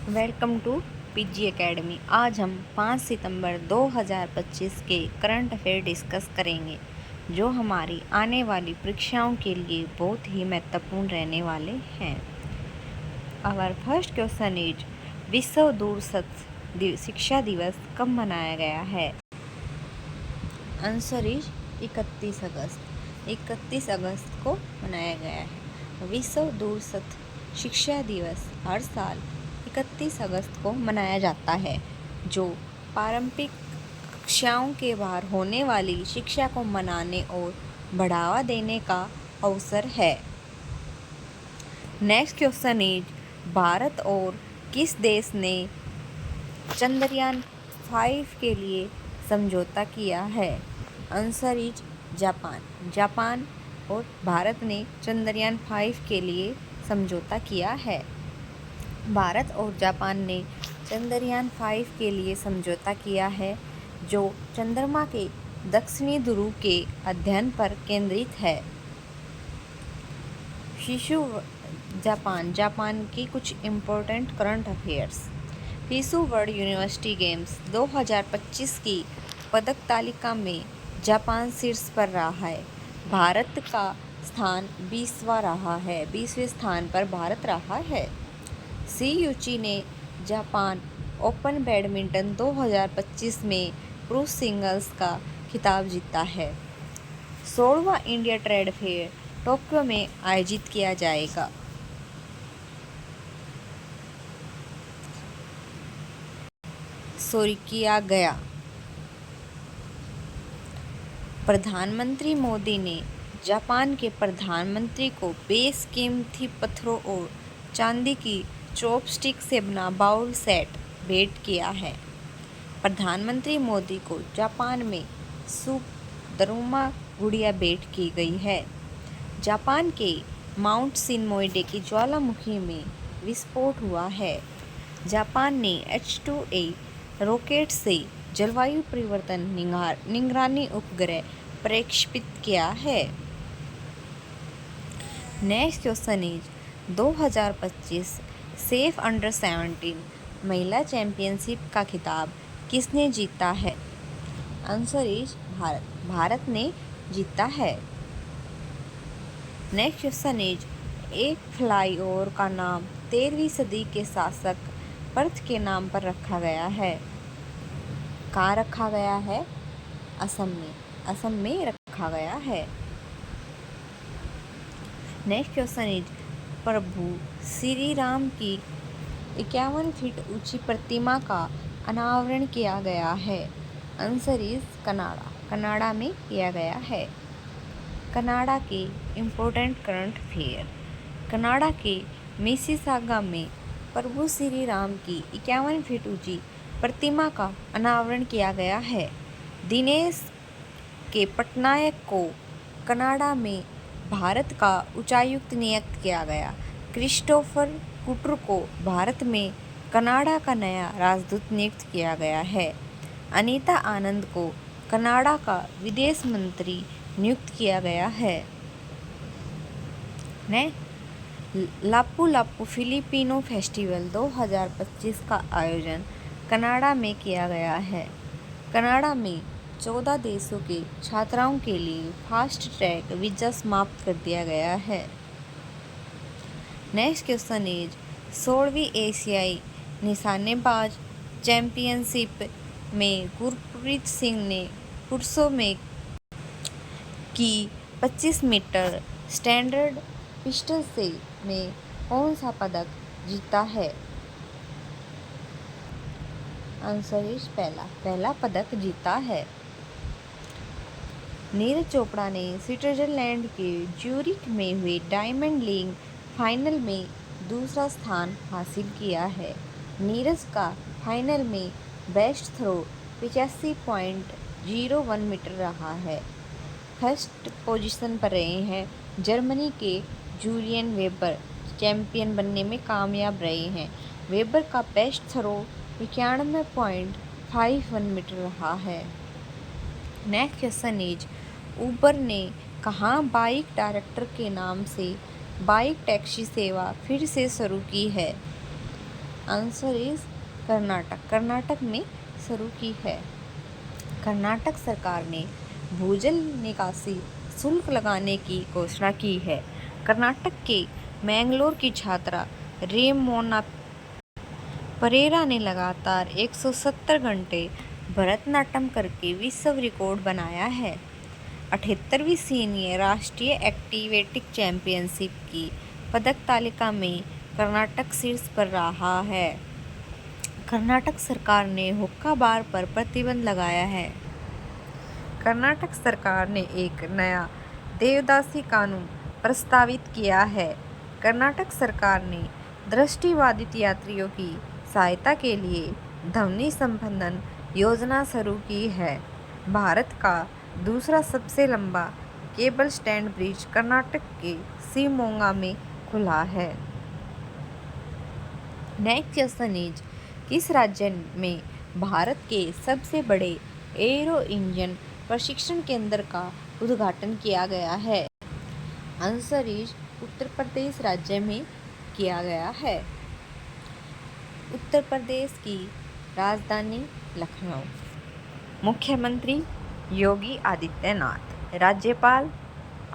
Welcome to PG academy. आज हम 5 सितंबर 2025 के करंट अफेयर डिस्कस करेंगे जो हमारी आने वाली परीक्षाओं के लिए बहुत ही महत्वपूर्ण रहने वाले हैं। आवर फर्स्ट क्वेश्चन इज विश्व दूरस्थ शिक्षा दिवस कब मनाया गया है? आंसर इज 31 अगस्त। 31 अगस्त को मनाया गया है। विश्व दूरस्थ शिक्षा दिवस हर साल 31 अगस्त को मनाया जाता है, जो पारंपरिक कक्षाओं के बाहर होने वाली शिक्षा को मनाने और बढ़ावा देने का अवसर है। नेक्स्ट क्वेश्चन इज भारत और किस देश ने चंद्रयान 5 के लिए समझौता किया है? Answer is Japan. जापान और भारत ने चंद्रयान 5 के लिए समझौता किया है। भारत और जापान ने चंद्रयान 5 के लिए समझौता किया है, जो चंद्रमा के दक्षिणी ध्रुव के अध्ययन पर केंद्रित है। जापान की कुछ इम्पोर्टेंट करंट अफेयर्स। शिशु वर्ल्ड यूनिवर्सिटी गेम्स 2025 की पदक तालिका में जापान शीर्ष पर रहा है। भारत का स्थान 20वें स्थान पर भारत रहा है। सी यूची ने जापान ओपन बैडमिंटन 2025 में पुरुष सिंगल्स का खिताब जीता है। 16वां इंडिया ट्रेड फेयर टोक्यो में आयोजित किया जाएगा। किया गया। प्रधानमंत्री मोदी ने जापान के प्रधानमंत्री को बेशकीमती पत्थरों और चांदी की चॉपस्टिक से बना बाउल सेट भेंट किया है। प्रधानमंत्री मोदी को जापान में सुदरुमा गुड़िया भेंट की गई है। जापान के माउंट शिनमोएडे की ज्वालामुखी में विस्फोट हुआ है। जापान ने H2A रॉकेट से जलवायु परिवर्तन निगरानी उपग्रह प्रक्षेपित किया है। Next question is 2025 safe under 17 महिला चैंपियनशिप का खिताब किसने जीता है? आंसर इज भारत ने जीता है। नेक्स्ट क्वेश्चन इज एक फ्लाईओवर का नाम 13वीं सदी के शासक पर्थ के नाम पर रखा गया है। कहाँ रखा गया है? असम में रखा गया है। नेक्स्ट क्वेश्चन इज प्रभु श्री राम की 51 फीट ऊंची प्रतिमा का अनावरण किया गया है। आंसर इज कनाडा में किया गया है। कनाडा के इम्पोर्टेंट करंट अफेयर। कनाडा के मिसिसागा में प्रभु श्री राम की 51 फीट ऊंची प्रतिमा का अनावरण किया गया है। दिनेश के पटनायक को कनाडा में भारत का उच्चायुक्त नियुक्त किया गया। क्रिस्टोफर कुटर को भारत में कनाडा का नया राजदूत नियुक्त किया गया है। अनीता आनंद को कनाडा का विदेश मंत्री नियुक्त किया गया है। लापू लापू फिलिपिनो फेस्टिवल 2025 का आयोजन कनाडा में किया गया है। कनाडा में 14 देशों के छात्राओं के लिए फास्ट ट्रैक वीज़ा समाप्त कर दिया गया है। नेक्स्ट क्वेश्चन इज 16वीं एशियाई निशानेबाज चैंपियनशिप में गुरप्रीत सिंह ने पुरुषों में की 25 मीटर स्टैंडर्ड पिस्टल से में कौन सा पदक जीता है? आंसर इज पहला पदक जीता है। नीरज चोपड़ा ने स्विट्जरलैंड के ज्यूरिख में हुए डायमंड लीग फाइनल में दूसरा स्थान हासिल किया है। नीरज का फाइनल में बेस्ट थ्रो 85.01 मीटर रहा है। फर्स्ट पोजीशन पर रहे हैं जर्मनी के जूलियन वेबर, चैंपियन बनने में कामयाब रहे हैं। वेबर का बेस्ट थ्रो 91.51 मीटर रहा है। नेक्स्ट क्वेश्चन इज उबर ने कहाँ बाइक डायरेक्टर के नाम से बाइक टैक्सी सेवा फिर से शुरू की है? Answer is Karnataka. कर्नाटक में शुरू की है। कर्नाटक सरकार ने भूजल निकासी शुल्क लगाने की घोषणा की है। कर्नाटक के मैंगलोर की छात्रा रेमोना परेरा ने लगातार 170 घंटे भरतनाट्यम करके विश्व रिकॉर्ड बनाया है। 78वीं सीनियर राष्ट्रीय एक्रोबैटिक चैंपियनशिप की पदक तालिका में कर्नाटक शीर्ष पर रहा है। कर्नाटक सरकार ने हुक्का बार पर प्रतिबंध लगाया है। कर्नाटक सरकार ने एक नया देवदासी कानून प्रस्तावित किया है। कर्नाटक सरकार ने दृष्टिबाधित यात्रियों की सहायता के लिए ध्वनि संबंधन योजना शुरू की है। भारत का दूसरा सबसे लंबा केबल स्टैंड ब्रिज कर्नाटक के शिवमोगा में खुला है। नेक्स्ट क्वेश्चन इज किस राज्य में भारत के सबसे बड़े एरो इंजन प्रशिक्षण केंद्र का उद्घाटन किया गया है? आंसर इज उत्तर प्रदेश राज्य में किया गया है। उत्तर प्रदेश की राजधानी लखनऊ। मुख्यमंत्री योगी आदित्यनाथ। राज्यपाल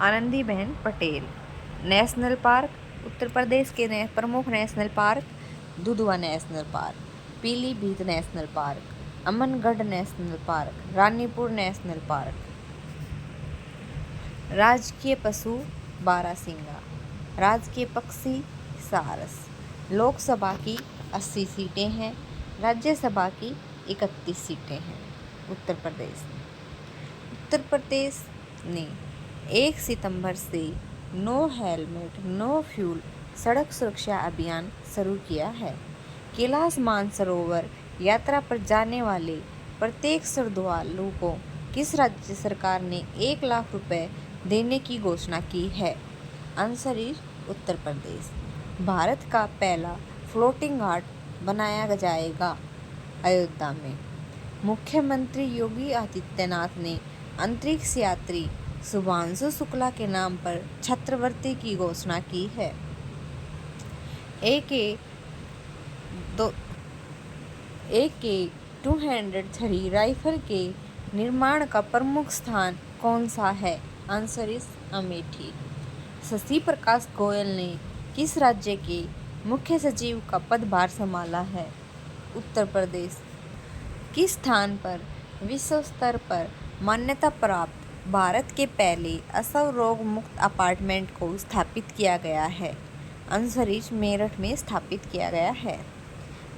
आनंदीबेन पटेल। नेशनल पार्क उत्तर प्रदेश के प्रमुख national park Dudhwa national park, Pilibhit national park, Amangarh national park, Ranipur national park. राजकीय पशु बारहसिंगा। राजकीय पक्षी सारस। लोकसभा की 80 सीटें हैं। राज्यसभा की 31 सीटें हैं। उत्तर प्रदेश ने 1 सितंबर से नो हेलमेट नो फ्यूल सड़क सुरक्षा अभियान शुरू किया है। कैलाश मानसरोवर यात्रा पर जाने वाले प्रत्येक श्रद्धालु को किस राज्य सरकार ने 1 लाख रुपए देने की घोषणा की है? Answer is Uttar Pradesh. भारत का पहला फ्लोटिंग घाट बनाया जाएगा अयोध्या में। मुख्यमंत्री योगी आदित्यनाथ ने अंतरिक्ष यात्री शुभांशु शुक्ला के नाम पर छात्रवृत्ति की घोषणा की है। AK-203 राइफल के निर्माण का प्रमुख स्थान कौन सा है? Answer is Amethi. शशि प्रकाश गोयल ने किस राज्य के मुख्य सचिव का पदभार संभाला है? उत्तर प्रदेश। किस स्थान पर विश्व स्तर पर मान्यता प्राप्त भारत के पहले असव रोग मुक्त अपार्टमेंट को स्थापित किया गया है? आंसर इज मेरठ में स्थापित किया गया है।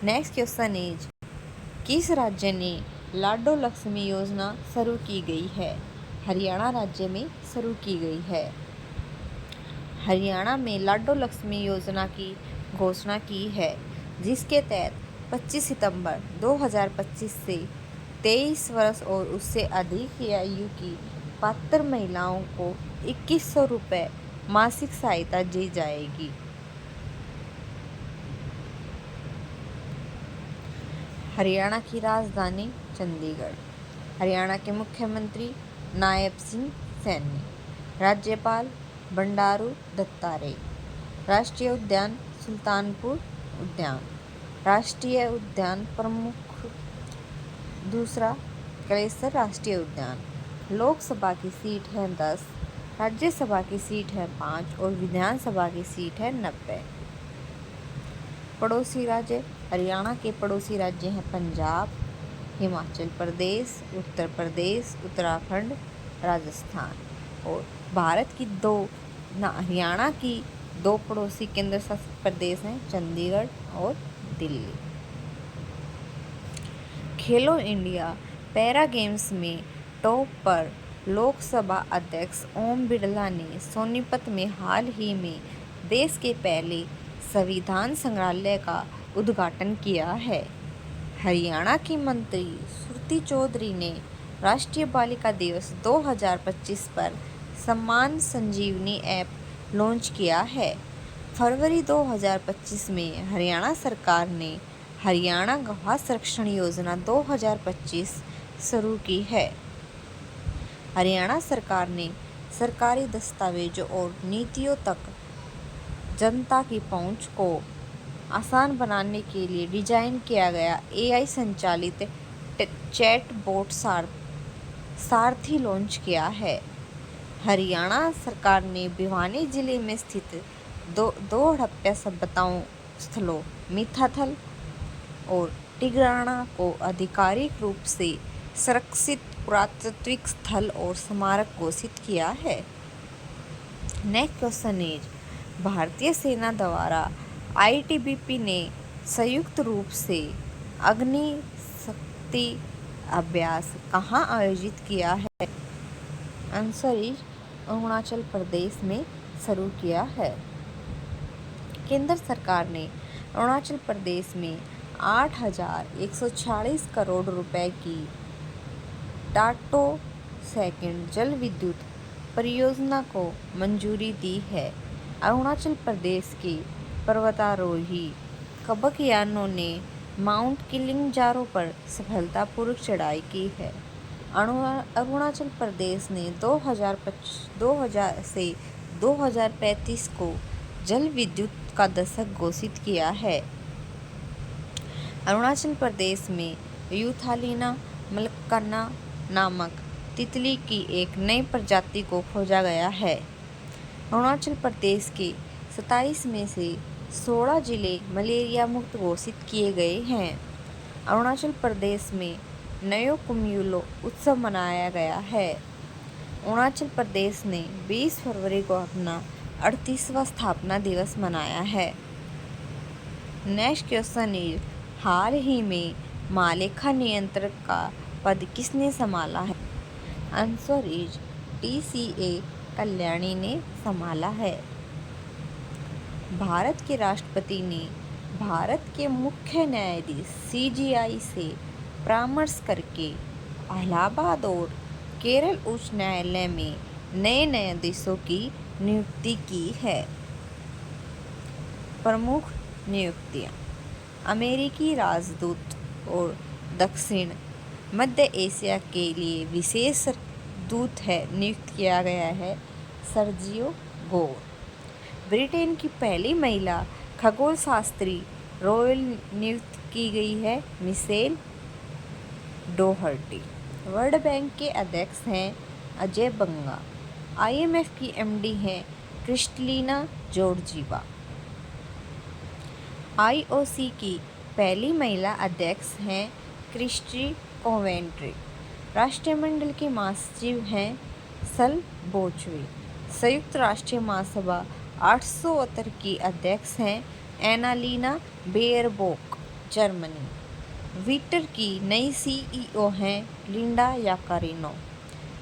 नेक्स्ट क्वेश्चन इज किस राज्य ने लाडो लक्ष्मी योजना शुरू की गई है? हरियाणा राज्य में शुरू की गई है। हरियाणा में लाडो लक्ष्मी योजना की घोषणा की है, जिसके तहत 25 सितंबर 2025 से 23 वर्ष और उससे अधिक आयु की पात्र महिलाओं को 2100 रुपये मासिक सहायता दी जाएगी। हरियाणा की राजधानी चंडीगढ़। हरियाणा के मुख्यमंत्री नायब सिंह सैनी। राज्यपाल बंडारू दत्तात्रेय। राष्ट्रीय उद्यान सुल्तानपुर उद्यान। राष्ट्रीय उद्यान प्रमुख दूसरा कलेसर राष्ट्रीय उद्यान। लोकसभा की सीट है 10, राज्यसभा की सीट है 5 और विधानसभा की सीट है 90। पड़ोसी राज्य हरियाणा के पड़ोसी राज्य हैं पंजाब, हिमाचल प्रदेश, उत्तर प्रदेश, उत्तराखंड, राजस्थान। और भारत की हरियाणा की 2 पड़ोसी केंद्र शासित प्रदेश हैं चंडीगढ़ और दिल्ली। खेलो इंडिया पैरा गेम्स में टॉप पर लोकसभा अध्यक्ष ओम बिरला ने सोनीपत में हाल ही में देश के पहले संविधान संग्रहालय का उद्घाटन किया है। हरियाणा की मंत्री श्रुति चौधरी ने राष्ट्रीय बालिका दिवस 2025 पर सम्मान संजीवनी ऐप लॉन्च किया है। फरवरी 2025 में हरियाणा सरकार ने हरियाणा गवाह संरक्षण योजना 2025 शुरू की है। हरियाणा सरकार ने सरकारी दस्तावेजों और नीतियों तक जनता की पहुंच को आसान बनाने के लिए डिजाइन किया गया AI संचालित चैट बोट सारथी लॉन्च किया है। हरियाणा सरकार ने भिवानी जिले में स्थित दो हड़प्पा सभ्यताओं स्थलों मिथाथल और टिग्राना को आधिकारिक रूप से संरक्षित पुरातात्विक स्थल और स्मारक घोषित किया है। नेक्स्ट क्वेश्चन इज, भारतीय सेना द्वारा ITBP ने संयुक्त रूप से अग्नि शक्ति अभ्यास कहाँ आयोजित किया है? आंसर इज अरुणाचल प्रदेश में शुरू किया है। केंद्र सरकार ने अरुणाचल प्रदेश में 8,140 करोड़ रुपए की टाटो सेकंड जल विद्युत परियोजना को मंजूरी दी है। अरुणाचल प्रदेश के पर्वतारोही कबकयानों ने माउंट किलिंगजारो पर सफलतापूर्वक चढ़ाई की है। अरुणाचल प्रदेश ने 2000 से 2035 को जल विद्युत का दशक घोषित किया है। अरुणाचल प्रदेश में यूथालिना मलक्काना नामक तितली की एक नई प्रजाति को खोजा गया है। अरुणाचल प्रदेश के 27 में से 16 जिले मलेरिया मुक्त घोषित किए गए हैं। अरुणाचल प्रदेश में नयो कुम्युलो उत्सव मनाया गया है। अरुणाचल प्रदेश ने 20 फरवरी को अपना 38वां स्थापना दिवस मनाया है। नेक्स्ट क्वेश्चन इज, हाल ही में महालेखा नियंत्रक का पद किसने संभाला है? आंसर इज TCA कल्याणी ने संभाला है। भारत के राष्ट्रपति ने भारत के मुख्य न्यायाधीश CJI से परामर्श करके इलाहाबाद और केरल उच्च न्यायालय में नए न्यायाधीशों की नियुक्ति की है। प्रमुख नियुक्तियां, अमेरिकी राजदूत और दक्षिण मध्य एशिया के लिए विशेष दूत है नियुक्त किया गया है सर्जियो गोर। ब्रिटेन की पहली महिला खगोल शास्त्री रॉयल नियुक्त की गई है मिशेल डोहर्टी। वर्ल्ड बैंक के अध्यक्ष हैं अजय बंगा। IMF की MD हैं क्रिस्टलिना जॉर्जीवा। IOC की पहली महिला अध्यक्ष हैं क्रिस्टी कोवेंट्री। राष्ट्रमंडल के महासचिव हैं सल बोचवे। संयुक्त राष्ट्र महासभा 870 की अध्यक्ष हैं एनालीना बेयरबोक, जर्मनी। ट्विटर की नई CEO हैं लिंडा याकारिनो।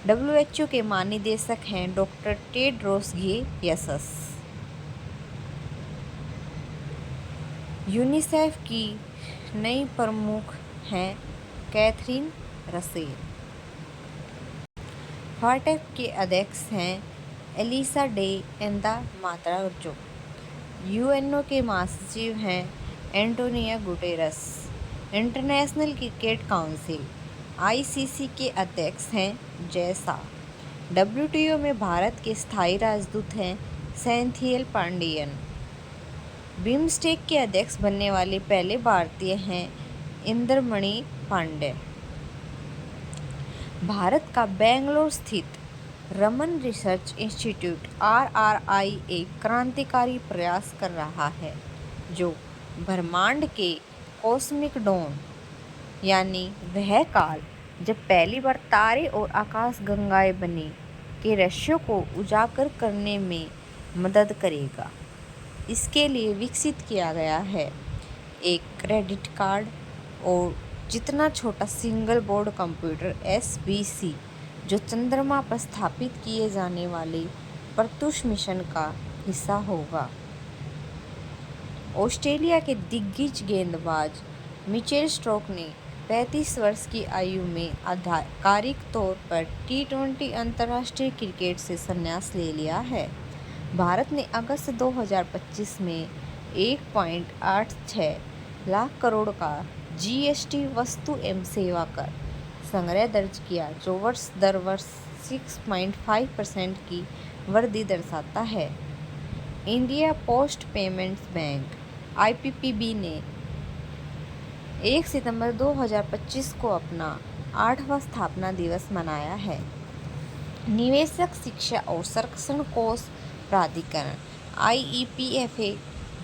WHO के महानिदेशक हैं डॉक्टर टेड्रोस घेब्रेयेसस। यूनिसेफ की नई प्रमुख हैं कैथरीन रसेल। फाटेक के अध्यक्ष हैं एलिसा डे एंदा मात्राजो। UNO के महासचिव हैं Antonio Guterres. International cricket council ICC के अध्यक्ष हैं जय शाह। WTO में भारत के स्थायी राजदूत हैं सेंथिल पांडियन। बिम्स्टेक के अध्यक्ष बनने वाले पहले भारतीय हैं इंद्रमणि पांडे। भारत का बेंगलोर स्थित रमन रिसर्च इंस्टीट्यूट RRI एक क्रांतिकारी प्रयास कर रहा है जो ब्रह्मांड के कॉस्मिक डॉन यानी वह काल जब पहली बार तारे और आकाशगंगाएं बनी के रहस्यों को उजागर करने में मदद करेगा। इसके लिए विकसित किया गया है एक क्रेडिट कार्ड और जितना छोटा सिंगल बोर्ड कंप्यूटर SBC जो चंद्रमा पर स्थापित किए जाने वाले प्रत्युष मिशन का हिस्सा होगा। ऑस्ट्रेलिया के दिग्गज गेंदबाज मिचेल स्टार्क ने 35 वर्ष की आयु में आधिकारिक तौर पर T20 अंतर्राष्ट्रीय क्रिकेट से संन्यास ले लिया है। भारत ने अगस्त 2025 में 1.86 लाख करोड़ का GST वस्तु एवं सेवा कर संग्रह दर्ज किया जो वर्ष दर वर्ष 6.5% की वृद्धि दर्शाता है। India post payments bank IPPB ने 1 सितंबर 2025 को अपना 8वां स्थापना दिवस मनाया है। निवेशक शिक्षा और संरक्षण कोष प्राधिकरण IEPFA,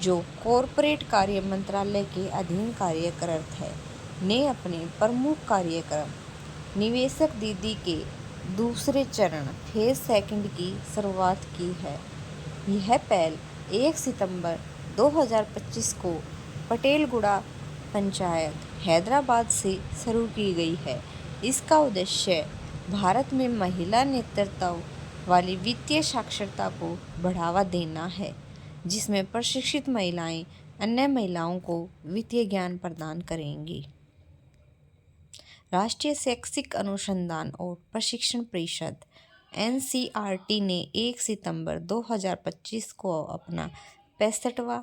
जो कॉरपोरेट कार्य मंत्रालय के अधीन कार्यरत है, ने अपने प्रमुख कार्यक्रम निवेशक दीदी के दूसरे चरण फेज सेकंड की शुरुआत की है। यह पहल 1 सितंबर 2025 को पटेलगुड़ा पंचायत, हैदराबाद से शुरू की गई है। इसका उद्देश्य भारत में महिला नेतृत्व वाली वित्तीय साक्षरता को बढ़ावा देना है, जिसमें प्रशिक्षित महिलाएं अन्य महिलाओं को वित्तीय ज्ञान प्रदान करेंगी। राष्ट्रीय शैक्षिक अनुसंधान और प्रशिक्षण परिषद NCERT ने 1 सितंबर 2025 को अपना 65वां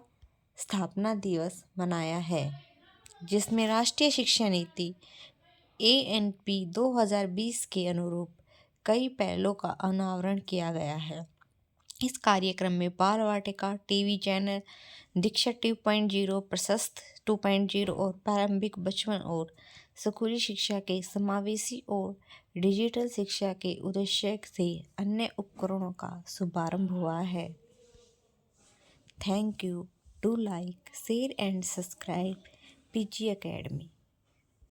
स्थापना दिवस मनाया है, जिसमें राष्ट्रीय शिक्षा नीति ANP 2020 के अनुरूप कई पहलों का अनावरण किया गया है। इस कार्यक्रम में बाल वाटिका, टीवी चैनल, दीक्षा 2.0, प्रशस्त 2.0 और प्रारंभिक बचपन और स्कूली शिक्षा के समावेशी और डिजिटल शिक्षा के उद्देश्य से अन्य उपकरणों का शुभारंभ हुआ है। Thank you. Do like, share and subscribe PG Academy।